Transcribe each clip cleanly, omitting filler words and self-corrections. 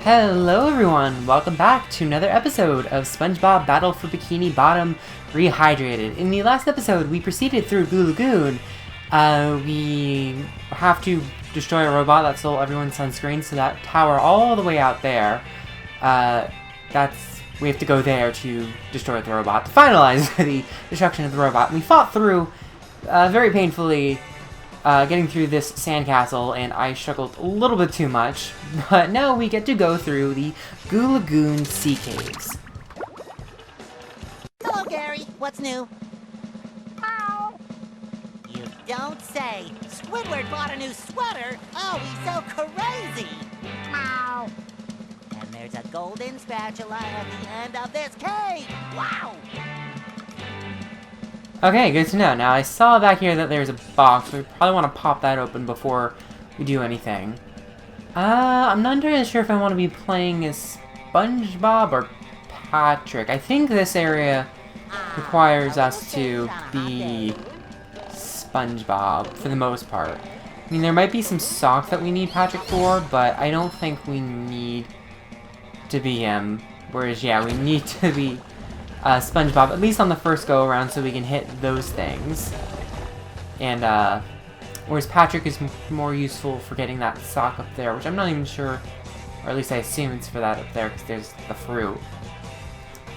Hello everyone! Welcome back to another episode of SpongeBob Battle for Bikini Bottom Rehydrated. In the last episode, we proceeded through Goo Lagoon. We have to destroy a robot that stole everyone's sunscreen, so that tower all the way out there, we have to go there to destroy the robot, to finalize the destruction of the robot. We fought through, very painfully, getting through this sandcastle, and I struggled a little bit too much, but now we get to go through the Goo Lagoon Sea Caves. Hello, Gary. What's new? Ow. You don't say. Squidward bought a new sweater. Oh, he's so crazy. Ow. And there's a golden spatula at the end of this cave. Wow. Okay, good to know. Now, I saw back here that there's a box. We probably want to pop that open before we do anything. I'm not entirely sure if I want to be playing as SpongeBob or Patrick. I think this area requires us to be SpongeBob for the most part. I mean, there might be some socks that we need Patrick for, but I don't think we need to be him. Whereas, yeah, we need to be SpongeBob, at least on the first go-around, so we can hit those things. And, whereas Patrick is more useful for getting that sock up there, which I'm not even sure, or at least I assume it's for that up there, because there's the fruit.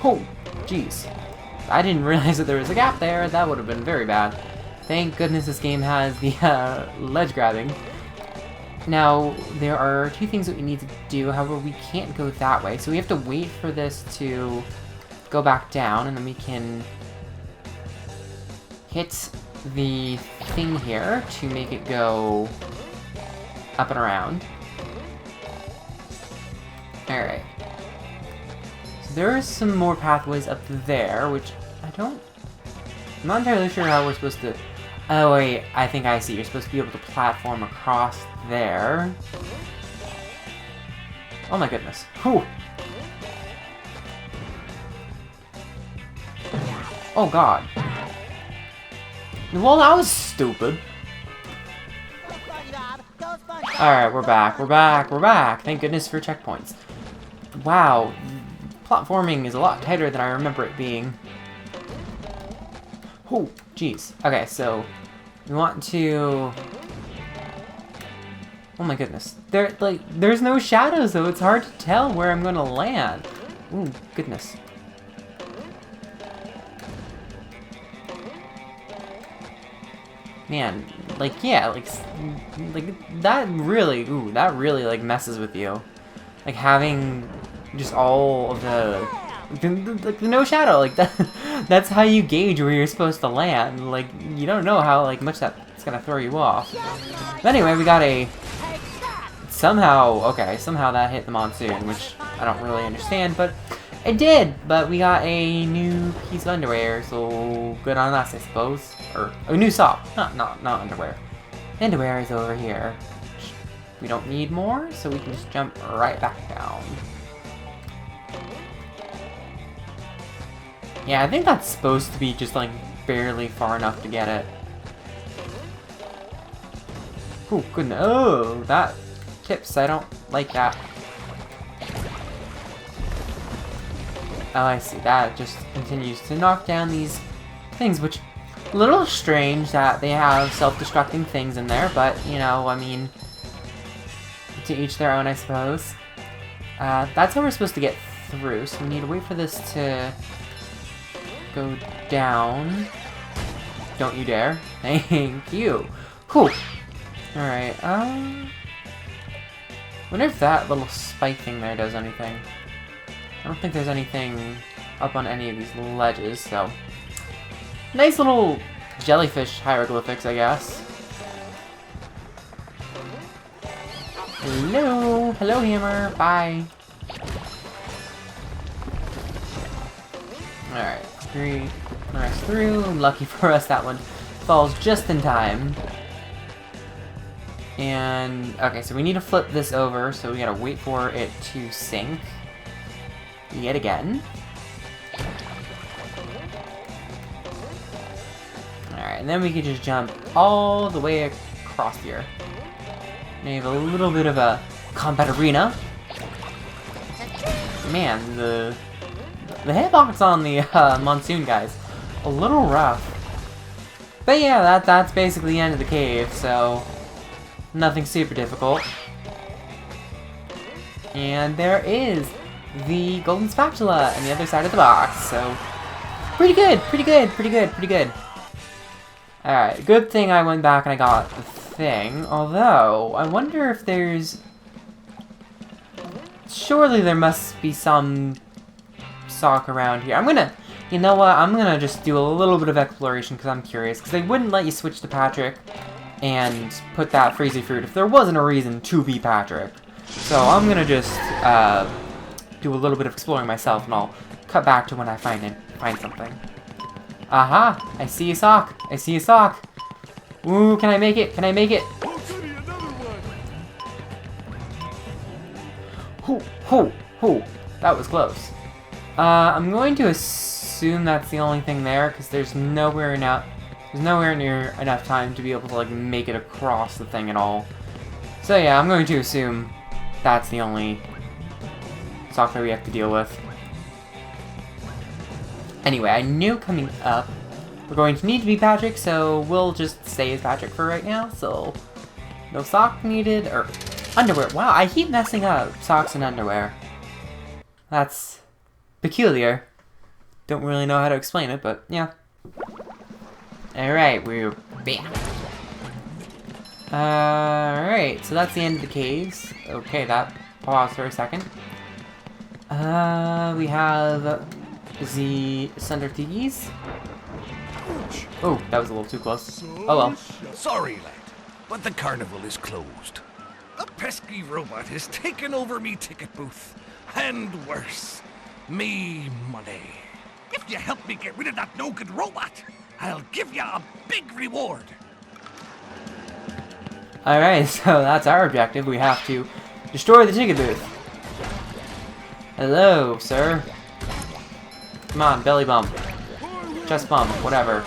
Oh, jeez. I didn't realize that there was a gap there. That would have been very bad. Thank goodness this game has the, ledge grabbing. Now, there are two things that we need to do, however, we can't go that way, so we have to wait for this to go back down, and then we can hit the thing here to make it go up and around. Alright. So there are some more pathways up there, which I'm not entirely sure how we're supposed to... Oh wait, I think I see. You're supposed to be able to platform across there. Oh my goodness. Whew! Oh god. Well, that was stupid. Alright, we're back. Thank goodness for checkpoints. Wow. Platforming is a lot tighter than I remember it being. Oh, jeez. Okay, so we want to... Oh my goodness. There's no shadows, though. It's hard to tell where I'm gonna land. Ooh, goodness. Man, yeah, that really, like, messes with you. Like, having just all of the no shadow, like, that's how you gauge where you're supposed to land. Like, you don't know how, like, much that's gonna throw you off. But anyway, we got somehow that hit the monsoon, which I don't really understand, but it did! But we got a new piece of underwear, so good on us, I suppose. Or a new sock. Not underwear. Underwear is over here. We don't need more, so we can just jump right back down. Yeah, I think that's supposed to be just, like, barely far enough to get it. Oh, goodness. Oh, that tips. I don't like that. Oh, I see. That just continues to knock down these things, which... A little strange that they have self-destructing things in there, but, you know, I mean... To each their own, I suppose. That's how we're supposed to get through, so we need to wait for this to... go down. Don't you dare. Thank you. Whew. Alright, wonder if that little spike thing there does anything. I don't think there's anything up on any of these ledges, so... Nice little jellyfish hieroglyphics, I guess. Hello! Hello, Hammer! Bye! Alright, press through. Lucky for us, that one falls just in time. And, okay, so we need to flip this over, so we gotta wait for it to sink. Yet again. Alright, and then we can just jump all the way across here. Now you have a little bit of a combat arena. man, the hitbox on the monsoon guys, a little rough. But yeah, that's basically the end of the cave, so nothing super difficult. And there is the golden spatula on the other side of the box, so pretty good, pretty good, pretty good, pretty good. Alright, good thing I went back and I got the thing, although I wonder if there's... Surely there must be some sock around here. I'm gonna... You know what? I'm gonna just do a little bit of exploration because I'm curious. Because they wouldn't let you switch to Patrick and put that Freezy Fruit if there wasn't a reason to be Patrick. So I'm gonna just do a little bit of exploring myself, and I'll cut back to when I find something. Aha! I see a sock. I see a sock. Ooh, can I make it? Can I make it? Hoo, hoo, hoo. That was close. I'm going to assume that's the only thing there, because there's nowhere near enough time to be able to like make it across the thing at all. So yeah, I'm going to assume that's the only sock that we have to deal with. Anyway, I knew coming up we're going to need to be Patrick, so we'll just stay as Patrick for right now. So no sock needed, or underwear. Wow, I keep messing up socks and underwear. That's peculiar. Don't really know how to explain it, but yeah. Alright, we're back. Alright, so that's the end of the caves. Okay, that paused for a second. We have the Thunder Thieves. Oh, that was a little too close. Oh well. Sorry, lad, but the carnival is closed. A pesky robot has taken over me ticket booth. And worse, me money. If you help me get rid of that no-good robot, I'll give you a big reward. Alright, so that's our objective. We have to destroy the ticket booth. Hello, sir. Come on, belly bump. Chest bump, whatever.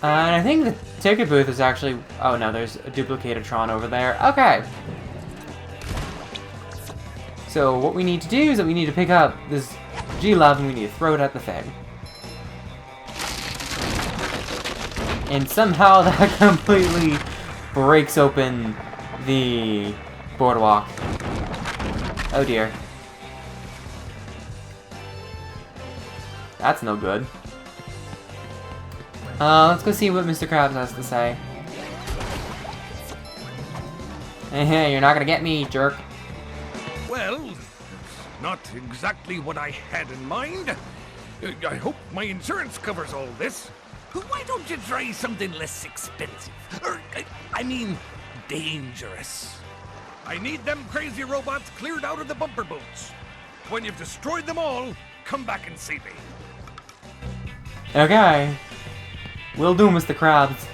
And I think the ticket booth is actually... Oh no, there's a duplicated Tron over there. Okay. So what we need to do is that we need to pick up this G-Love and we need to throw it at the thing. And somehow that completely breaks open the boardwalk. Oh dear. That's no good. Let's go see what Mr. Krabs has to say. Hey, you're not gonna get me, jerk. Well, not exactly what I had in mind. I hope my insurance covers all this. Why don't you try something less expensive? Or, I mean, dangerous. I need them crazy robots cleared out of the bumper boats. When you've destroyed them all, come back and see me. Okay. Will do, Mr. Krabs.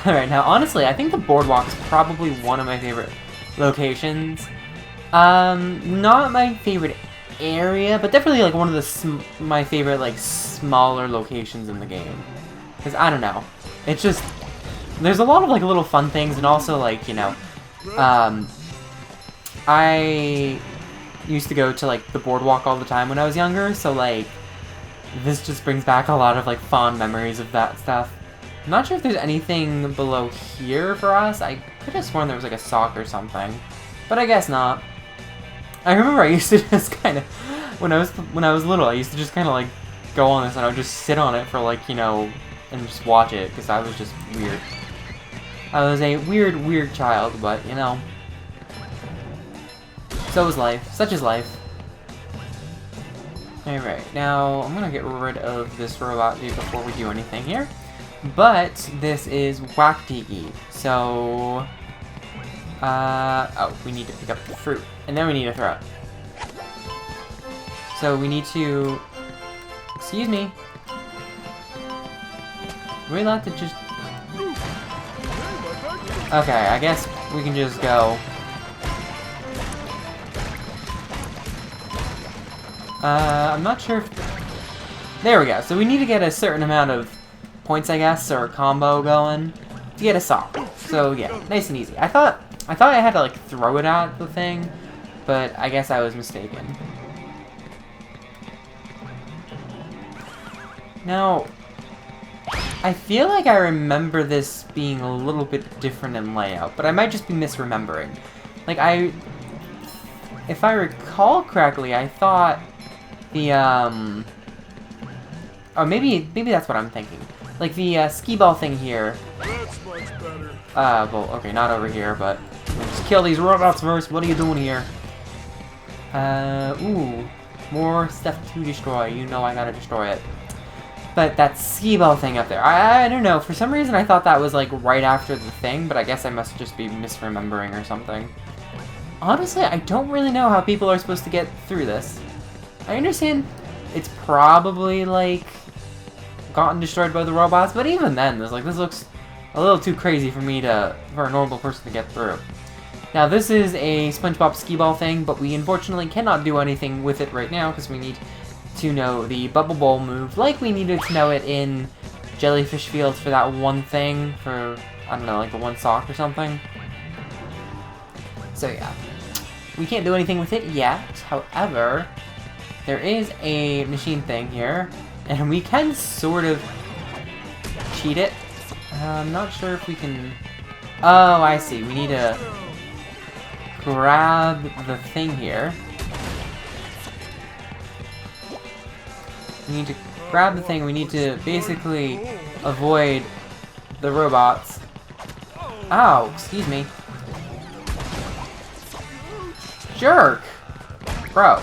Alright, now honestly, I think the boardwalk is probably one of my favorite locations. Not my favorite area, but definitely like one of the my favorite like smaller locations in the game. Because I don't know, it's just there's a lot of like little fun things, and also like, you know, I used to go to like the boardwalk all the time when I was younger, so like this just brings back a lot of like fond memories of that stuff. I'm not sure if there's anything below here for us. I could have sworn there was like a sock or something, but I guess not. I remember I used to just kind of, when I was little, I used to just kind of like go on this and I would just sit on it for like, you know, and just watch it, because I was just weird. I was a weird child, but you know, so is life. Such is life. Alright, now I'm gonna get rid of this robot dude before we do anything here. But this is Whack-Tiki, so oh, we need to pick up the fruit, and then we need to throw it. So we need to, excuse me, are we allowed to just, okay, I guess we can just go. I'm not sure if, there we go. So we need to get a certain amount of points, I guess, or a combo going to get a sock. So yeah, nice and easy. I thought I had to like throw it at the thing, But I guess I was mistaken. Now, I feel like I remember this being a little bit different in layout, but I might just be misremembering. Like, if I recall correctly, I thought the, oh, maybe that's what I'm thinking. Like, the, skee ball thing here. That's much better. Well, okay, not over here, but let's kill these robots first. What are you doing here? Ooh, more stuff to destroy. You know I gotta destroy it. But that skee ball thing up there, I don't know. For some reason, I thought that was, like, right after the thing, but I guess I must just be misremembering or something. Honestly, I don't really know how people are supposed to get through this. I understand it's probably, like, gotten destroyed by the robots, but even then, this looks a little too crazy for a normal person to get through. Now, this is a SpongeBob skee ball thing, but we unfortunately cannot do anything with it right now because we need to know the bubble bowl move, like we needed to know it in Jellyfish Fields for that one thing, for, I don't know, like the one sock or something. So yeah, we can't do anything with it yet. However, there is a machine thing here, and we can sort of cheat it. I'm not sure if we can... Oh, I see. We need to grab the thing here. We need to grab the thing. We need to basically avoid the robots. Ow, excuse me. Jerk! Bro.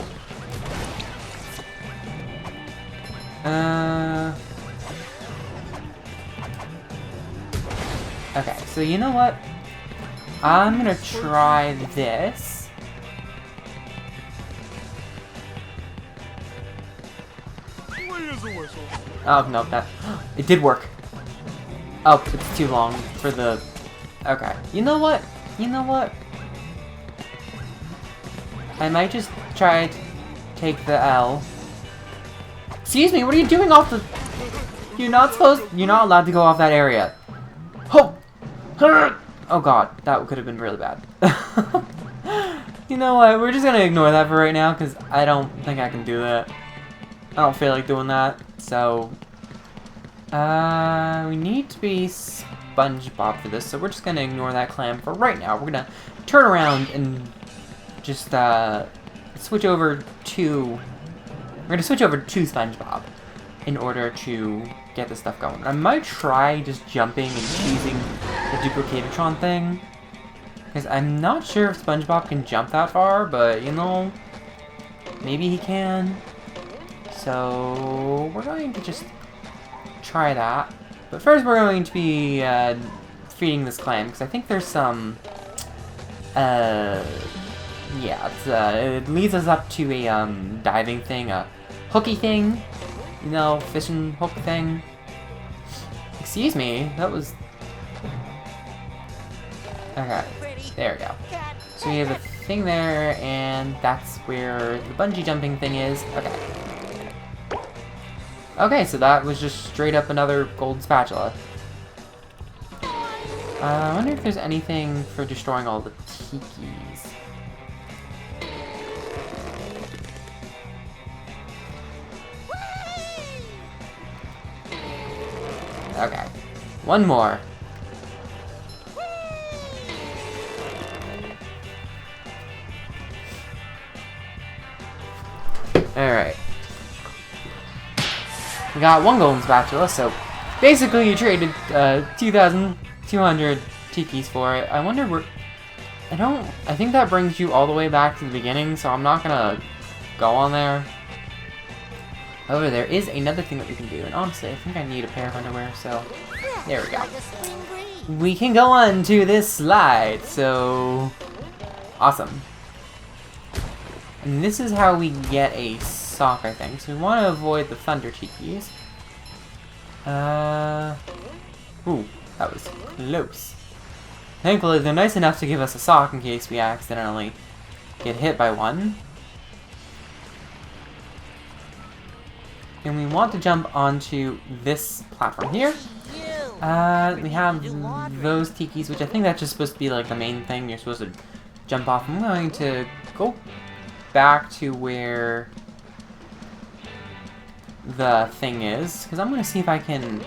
Okay, so you know what? I'm gonna try this. Oh, no, that... It did work. Oh, it's too long for the... Okay. You know what? You know what? I might just try to take the L. Excuse me, what are you doing off the... You're not allowed to go off that area. Oh! Oh god, that could have been really bad. You know what, we're just gonna ignore that for right now, because I don't think I can do that. I don't feel like doing that, so... we need to be SpongeBob for this, so we're just gonna ignore that clam for right now. We're gonna turn around and just, switch over to... We're gonna switch over to SpongeBob in order to get this stuff going. I might try just jumping and choosing the Duplicatatron thing, because I'm not sure if SpongeBob can jump that far, but, you know, maybe he can. So, we're going to just try that. But first we're going to be feeding this clam, because I think there's some... yeah, it leads us up to a diving thing, a hooky thing. You know, fishing hook thing. Excuse me, that was... Okay, there we go. So we have a thing there, and that's where the bungee jumping thing is. Okay. Okay, so that was just straight up another gold spatula. I wonder if there's anything for destroying all the tikis. Okay. One more. Alright. We got one golden spatula, so basically you traded 2,200 tikis for it. I wonder where... I think that brings you all the way back to the beginning, so I'm not gonna go on there. However, there is another thing that we can do, and honestly, I think I need a pair of underwear, so there we go. We can go on to this slide, so awesome. And this is how we get a sock, I think. So we want to avoid the thunder tikis. Ooh, that was close. Thankfully, they're nice enough to give us a sock in case we accidentally get hit by one. And we want to jump onto this platform here. We have those tikis, which I think that's just supposed to be like the main thing you're supposed to jump off. I'm going to go back to where the thing is, because I'm going to see if I can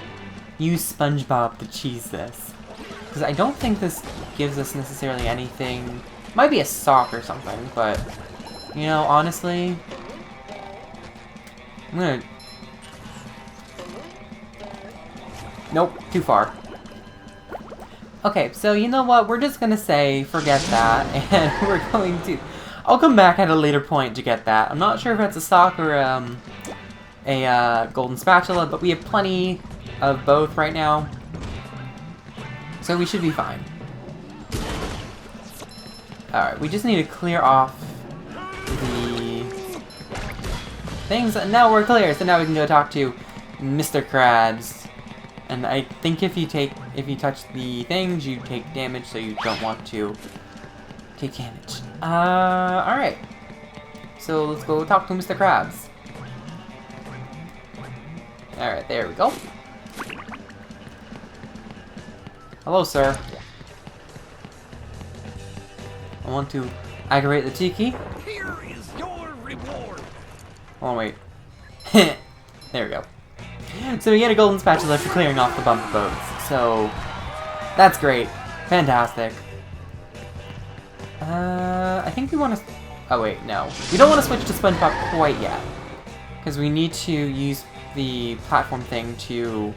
use SpongeBob to cheese this. Because I don't think this gives us necessarily anything. Might be a sock or something, but, you know, honestly, I'm going to... Nope, too far. Okay, so you know what? We're just going to say forget that, and we're going to... I'll come back at a later point to get that. I'm not sure if it's a sock or a golden spatula, but we have plenty of both right now. So we should be fine. Alright, we just need to clear off the things, and now we're clear, so now we can go talk to Mr. Krabs. And I think if you touch the things, you take damage, so you don't want to take damage. Alright. So let's go talk to Mr. Krabs. Alright, there we go. Hello, sir. I want to aggravate the tiki. Here is your reward. Oh, wait. There we go. So we get a golden spatula for clearing off the bump boats. So that's great. Fantastic. I think we want to... Oh, wait, no. We don't want to switch to SpongeBob quite yet. Because we need to use the platform thing to...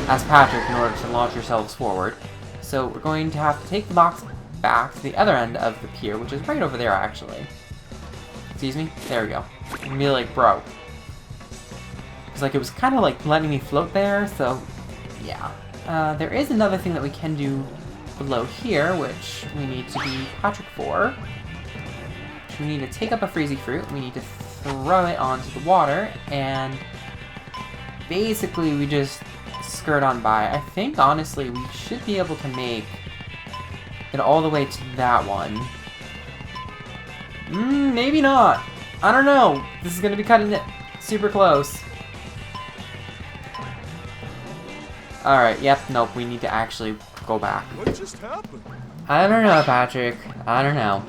as Patrick in order to launch ourselves forward. So we're going to have to take the box back to the other end of the pier, which is right over there, actually. Excuse me? There we go. And be like, bro. Because, like, it was kind of, like, letting me float there, so... yeah. There is another thing that we can do below here, which we need to be Patrick for. Which we need to take up a freezy fruit, we need to throw it onto the water, and basically we just skirt on by. I think, honestly, we should be able to make it all the way to that one. Maybe not. I don't know. This is going to be cutting it super close. Alright, yep, nope, we need to actually go back. What just happened? I don't know, Patrick. I don't know.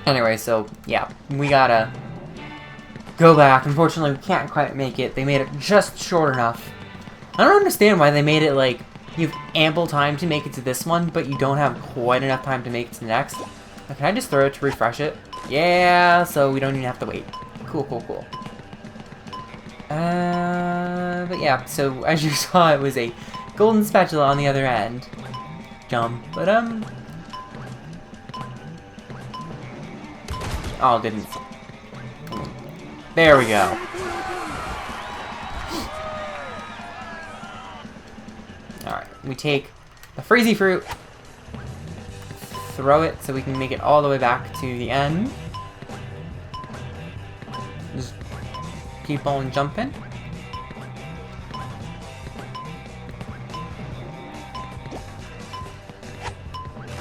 Anyway, so, yeah, we gotta go back. Unfortunately, we can't quite make it. They made it just short enough. I don't understand why they made it, like, you have ample time to make it to this one, but you don't have quite enough time to make it to the next. Can I just throw it to refresh it? Yeah, so we don't even have to wait. Cool, cool, cool. But yeah, so as you saw, it was a golden spatula on the other end. Jump, but oh, didn't. There we go. Alright, we take the freezy fruit, throw it so we can make it all the way back to the end. Just keep on jumping.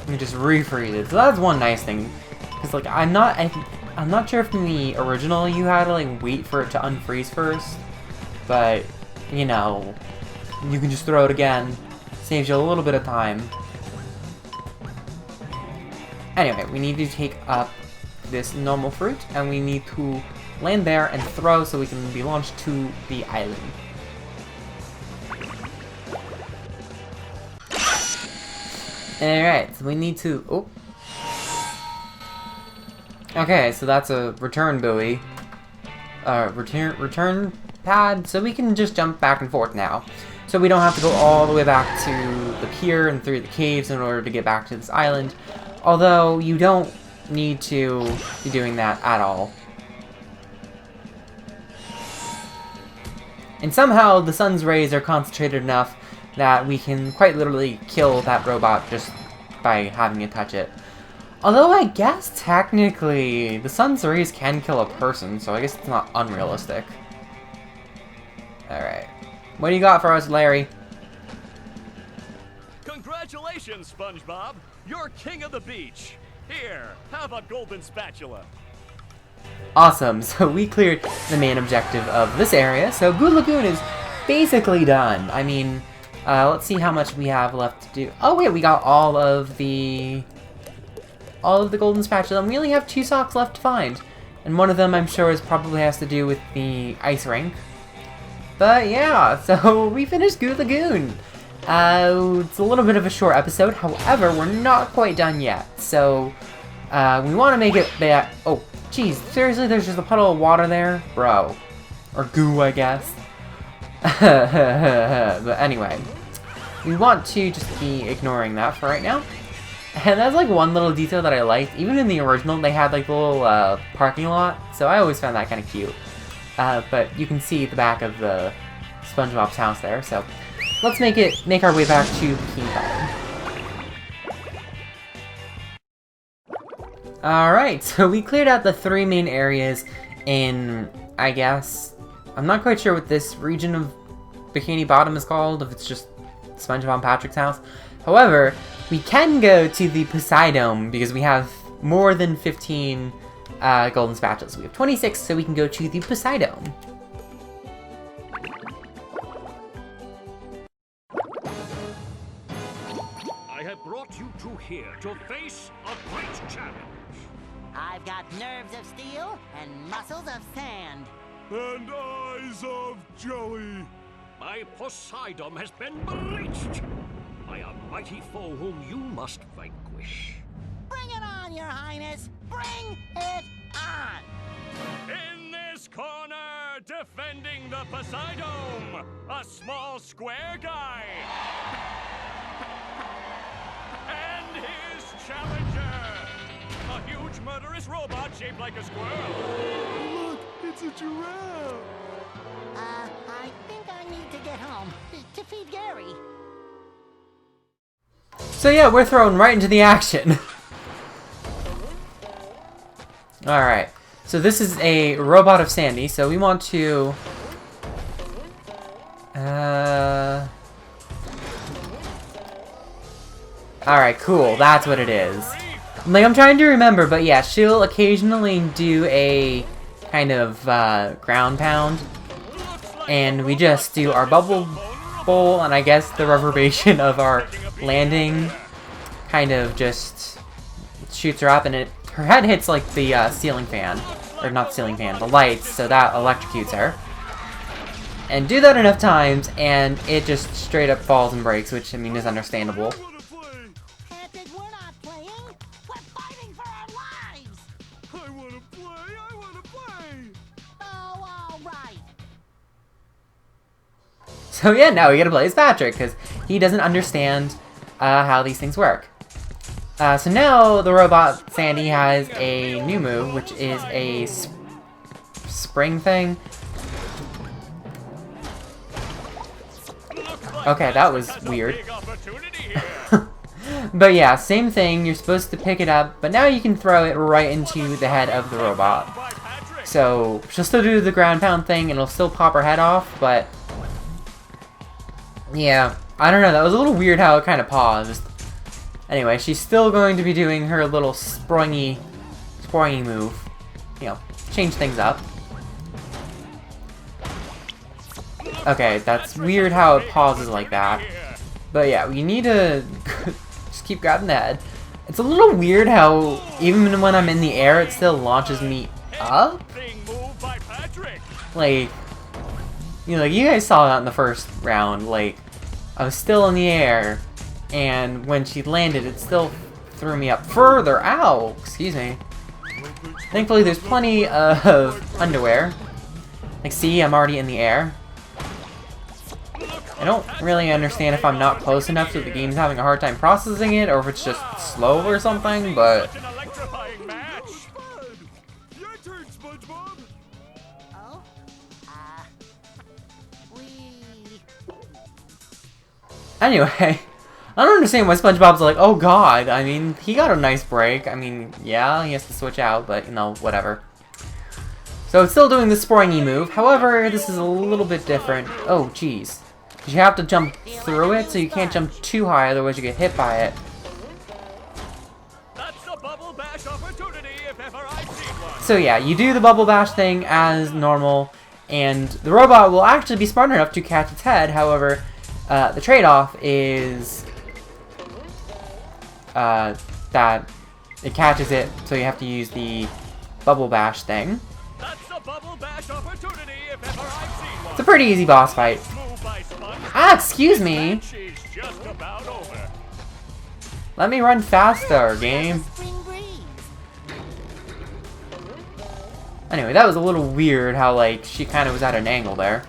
We just refreeze it. So that's one nice thing. Because like I'm not sure if in the original you had to like wait for it to unfreeze first. But you know, you can just throw it again. Saves you a little bit of time. Anyway, we need to take up this normal fruit and we need to land there and throw so we can be launched to the island. Alright, so we need to... oh. Okay, so that's a return buoy. Return pad, so we can just jump back and forth now. So we don't have to go all the way back to the pier and through the caves in order to get back to this island. Although, you don't need to be doing that at all. And somehow, the sun's rays are concentrated enough that we can quite literally kill that robot just by having it touch it. Although I guess technically the sun's rays can kill a person, so I guess it's not unrealistic. Alright. What do you got for us, Larry? Congratulations, SpongeBob! You're king of the beach! Here, have a golden spatula! Awesome, so we cleared the main objective of this area, so Good Lagoon is basically done. I mean, let's see how much we have left to do. Oh wait, we got all of the all of the golden spatulas, and we only have 2 socks left to find. And one of them, I'm sure, probably has to do with the ice rink. But yeah, so we finished Goo Lagoon. It's a little bit of a short episode, however, we're not quite done yet. So, we want to make it back. Oh, geez, seriously, there's just a puddle of water there? Bro. Or goo, I guess. But anyway, we want to just be ignoring that for right now. And that's like one little detail that I liked. Even in the original, they had like the little parking lot, so I always found that kind of cute. But you can see the back of the SpongeBob's house there, so let's make our way back to Bikini Bottom. Alright, so we cleared out the 3 main areas in, I guess, I'm not quite sure what this region of Bikini Bottom is called, if it's just SpongeBob and Patrick's house. However, we can go to the Poseidon because we have more than 15 golden spatulas. We have 26, so we can go to the Poseidon. I have brought you two here to face a great challenge. I've got nerves of steel and muscles of sand. And eyes of jelly. My Poseidon has been breached by a mighty foe whom you must vanquish. Bring it on, Your Highness! Bring it on! In this corner, defending the Poseidon, a small square guy. And his challenger, a huge murderous robot shaped like a squirrel. Look, it's a giraffe. I think I need to get home to feed Gary. So yeah, we're thrown right into the action. Alright, so this is a robot of Sandy, so we want to... Alright, cool, that's what it is. Like, I'm trying to remember, but yeah, she'll occasionally do a kind of ground pound. And we just do our bubble bowl, and I guess the reverberation of our landing kind of just shoots her up, and her head hits like the ceiling fan, or not the ceiling fan, the lights, so that electrocutes her. And do that enough times, and it just straight up falls and breaks, which I mean is understandable. Patrick, we're not playing. We're fighting for our lives. I want to play. I want to play. Oh, all right. So yeah, now we gotta play as Patrick, because he doesn't understand how these things work. So now the robot Sandy has a new move, which is a spring thing. Okay, that was weird. But yeah, same thing, you're supposed to pick it up, but now you can throw it right into the head of the robot. So, she'll still do the ground pound thing, and it'll still pop her head off, but... yeah, I don't know, that was a little weird how it kind of paused. Anyway, she's still going to be doing her little springy move. You know, change things up. Okay, that's weird how it pauses like that. But yeah, we need to just keep grabbing the head. It's a little weird how even when I'm in the air, it still launches me up. Like, you know, like you guys saw that in the first round. Like, I was still in the air, and when she landed, it still threw me up further. Ow! Excuse me. Thankfully, there's plenty of underwear. Like, see, I'm already in the air. I don't really understand if I'm not close enough so the game's having a hard time processing it, or if it's just slow or something, but... Your turn, SpongeBob. Oh? Anyway, I don't understand why SpongeBob's like, oh god, I mean, he got a nice break. I mean, yeah, he has to switch out, but, you know, whatever. So it's still doing the springy move, however, this is a little bit different. Oh, jeez. You have to jump through it, so you can't jump too high, otherwise you get hit by it. That's a bubble bash opportunity if ever I've seen one. So yeah, you do the bubble bash thing as normal, and the robot will actually be smart enough to catch its head. However, the trade-off is that it catches it, so you have to use the bubble bash thing. That's a bubble bash opportunity if ever I've seen one. It's a pretty easy boss fight. Move by Sponge. Ah, excuse me. Match is just about over. Let me run faster, game. Spring breeze. Anyway, that was a little weird how, like, she kind of was at an angle there.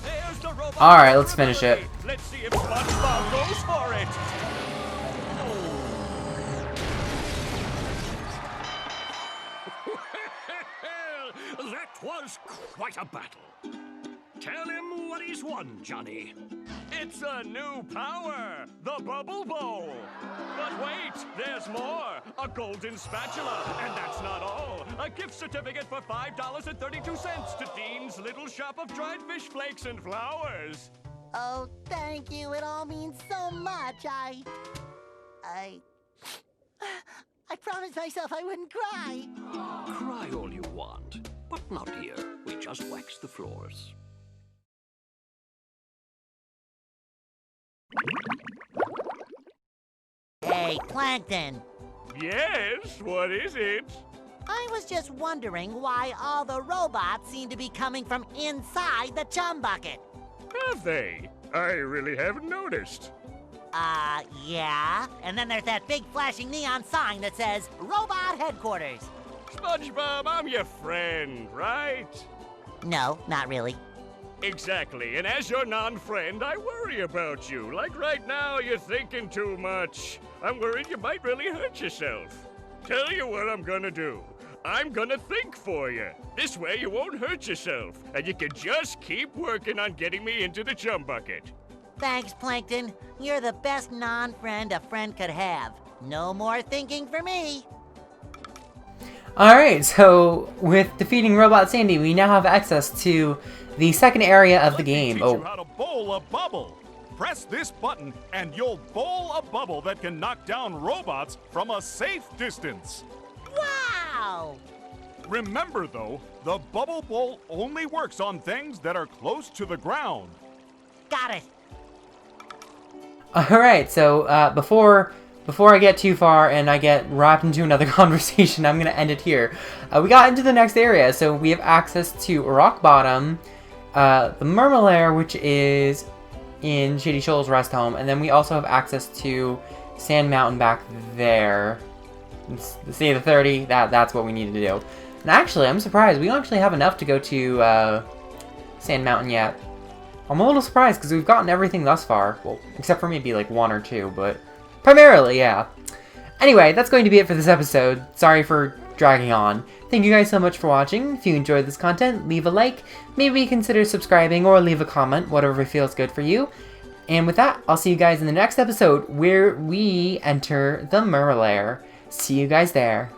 There's the robot. Alright, let's finish it. Let's see if SpongeBob goes for it. That was quite a battle. Tell him what he's won, Johnny. It's a new power, the Bubble Bowl. But wait, there's more. A golden spatula, and that's not all. A gift certificate for $5.32 to Dean's Little Shop of Dried Fish Flakes and Flowers. Oh, thank you. It all means so much. I promised myself I wouldn't cry. Cry all you want, but not here. We just wax the floors. Hey, Plankton. Yes, what is it? I was just wondering why all the robots seem to be coming from inside the chum bucket. Have they? I really haven't noticed. Yeah. And then there's that big flashing neon sign that says Robot Headquarters. SpongeBob, I'm your friend, right? No, not really. Exactly, and as your non-friend, I worry about you. Like right now, you're thinking too much. I'm worried you might really hurt yourself. Tell you what I'm gonna do. I'm gonna think for you. This way you won't hurt yourself, and you can just keep working on getting me into the chum bucket. Thanks, Plankton. You're the best non-friend a friend could have. No more thinking for me. Alright, so with defeating Robot Sandy, we now have access to the second area of the game. Teach you how to bowl a bubble. Press this button and you'll bowl a bubble that can knock down robots from a safe distance. Wow! Remember though, the bubble bowl only works on things that are close to the ground. Got it. Alright, so before I get too far and I get wrapped into another conversation, I'm going to end it here. We got into the next area, so we have access to Rock Bottom, the Mermalair, which is in Shady Shoals Rest Home, and then we also have access to Sand Mountain back there. See the 30, that's what we needed to do. And actually, I'm surprised, we don't actually have enough to go to Sand Mountain yet. I'm a little surprised, because we've gotten everything thus far. Well, except for maybe like one or two, but primarily, yeah. Anyway, that's going to be it for this episode. Sorry for dragging on. Thank you guys so much for watching. If you enjoyed this content, leave a like, maybe consider subscribing, or leave a comment, whatever feels good for you. And with that, I'll see you guys in the next episode, where we enter the Mermalair. See you guys there.